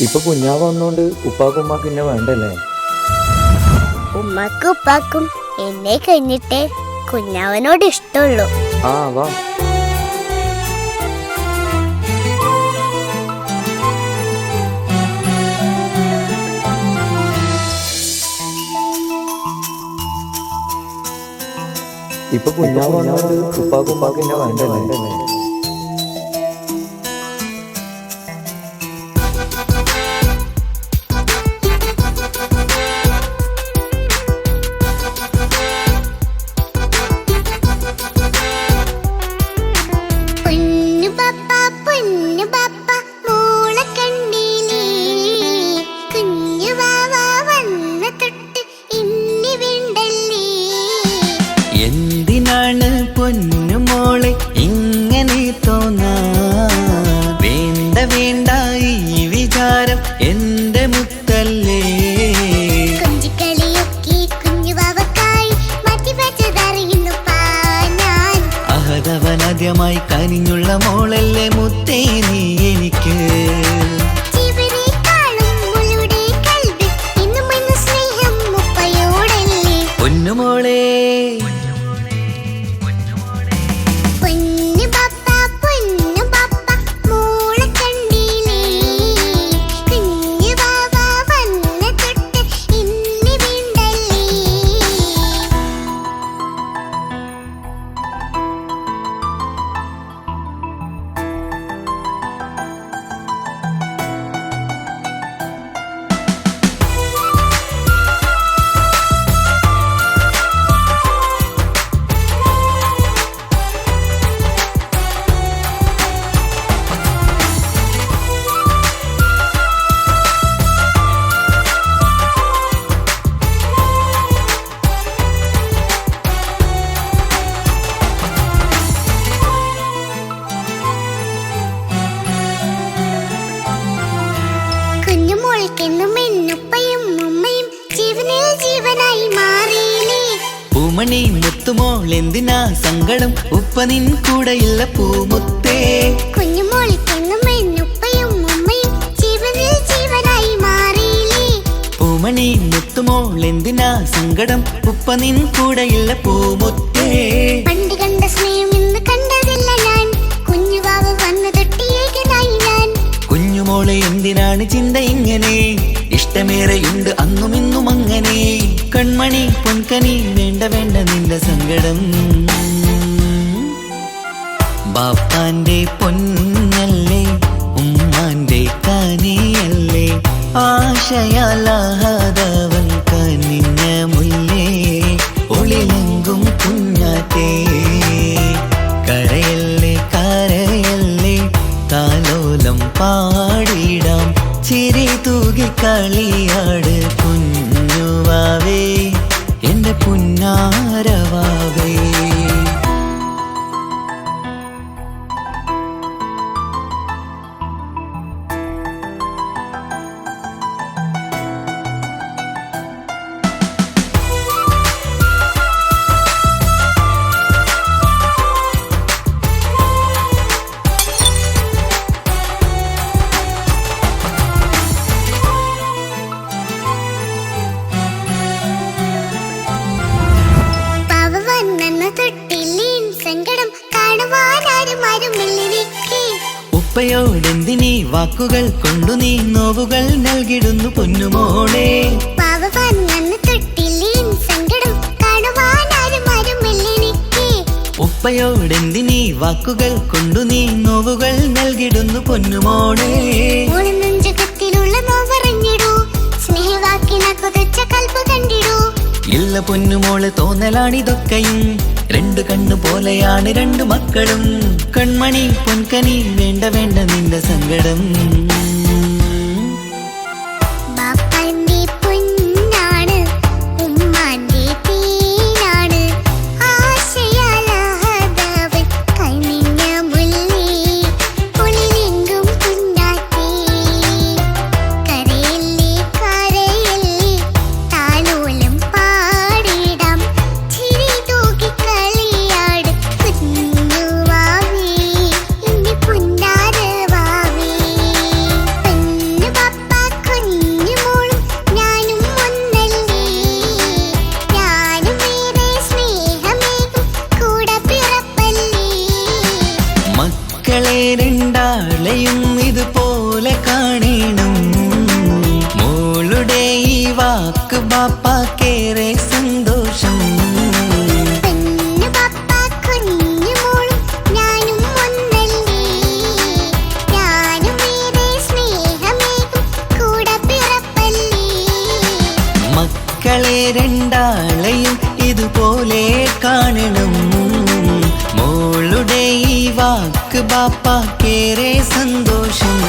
ഇപ്പൊ കുഞ്ഞാവ് വന്നോണ്ട് ഉപ്പാക്കും ഉമ്മാക്കും എന്നെ വേണ്ടല്ലേ? ഉമ്മാക്കും ഉപ്പാക്കും എന്നെ കഴിഞ്ഞിട്ടേ കുഞ്ഞാവനോട് ഇഷ്ടമുള്ളൂ. ആ വാ. ഇപ്പൊ കുഞ്ഞാവ് വന്നോണ്ട് ഉപ്പാക്കും ഉമ്മാക്കും എന്നെ വേണ്ടല്ലേ? എന്തിനാണ് പൊന്നുമോളെ ഇങ്ങനെ തോന്നാ? വേണ്ട വേണ്ട ഈ വിചാരം എന്റെ മുത്തല്ലേ. അഹതവനാദ്യമായി കനിഞ്ഞുള്ള മോളല്ലേ മുത്തേ നീ എനിക്ക്. പൊന്നുമോളെ പൂമണി മുത്തുമോൾ എന്തിനാ സങ്കടം? ഉപ്പ നിൻ കൂടെയില്ല പൂമുത്തേ. പൂമണി മുത്തുമോൾ എന്തിനാ സങ്കടം? ഉപ്പ നിൻ കൂടെയില്ല പൂമുത്തേ. പണ്ട് കണ്ട സ്നേഹം ഇന്ന് കണ്ടതില്ല ഞാൻ. കുഞ്ഞുവാവ വന്നു തൊട്ടിയേകനായി ഞാൻ. കുഞ്ഞുമോളെ എന്തിനാണ് ചിന്ത ഇങ്ങനെ? ഇഷ്ടമേറെയുണ്ട് അന്നും ഇന്നും അങ്ങനെ. കൺമണി പൊൻകനി വേണ്ട വേണ്ട നിന്റെ സങ്കടം. ബാപ്പാന്റെ പൊന്നല്ലേ ഉമ്മാന്റെ കനിയല്ലേ. ആശയാലാഹതവൻ കനിഞ്ഞ മുല്ലേ. ഒളിലെങ്കും കുഞ്ഞാറ്റേ കരയല്ലേ കരയല്ലേ. താലോലം പാടിടാം ചിരി തൂകി കളിയാട് കുഞ്ഞുവാവേ എന്റെ പുന്നാരവാവേ. ഉപ്പയോടെന്തിനീ വാക്കുകൾ കൊണ്ടു നീ നോവുകൾ നൽകിടുന്നു പൊന്നുമോളെ. ഉപ്പയോടെന്തിനീ വാക്കുകൾ കൊണ്ടു നീ നോവുകൾ നൽകിടുന്നു പൊന്നുമോളെ. ഇല്ല പൊന്നുമോളെ തോന്നലാണിതൊക്കെയും. രണ്ടു കണ്ണു പോലെയാണ് രണ്ടു മക്കളും. കൺമണി പൊൻകനി വേണ്ട വേണ്ട നിന്റെ സങ്കടം. രണ്ടാളെയും ഇതുപോലെ കാണണം. മോളുടെ ഈ വാക്ക് ബാപ്പാക്കേറെ സന്തോഷം. പൊന്നു പപ്പ കുഞ്ഞു മോളും ഞാനും ഒന്നല്ലേ, ഞാനും ഏറെ സ്നേഹമേകും കൂടെ പിറപ്പല്ലേ. മക്കളെ രണ്ടാളെയും ഇതുപോലെ കാണണം. മോളുടെ ഈ വാക്ക് ബാപ്പാക്കേറെ സന്തോഷം.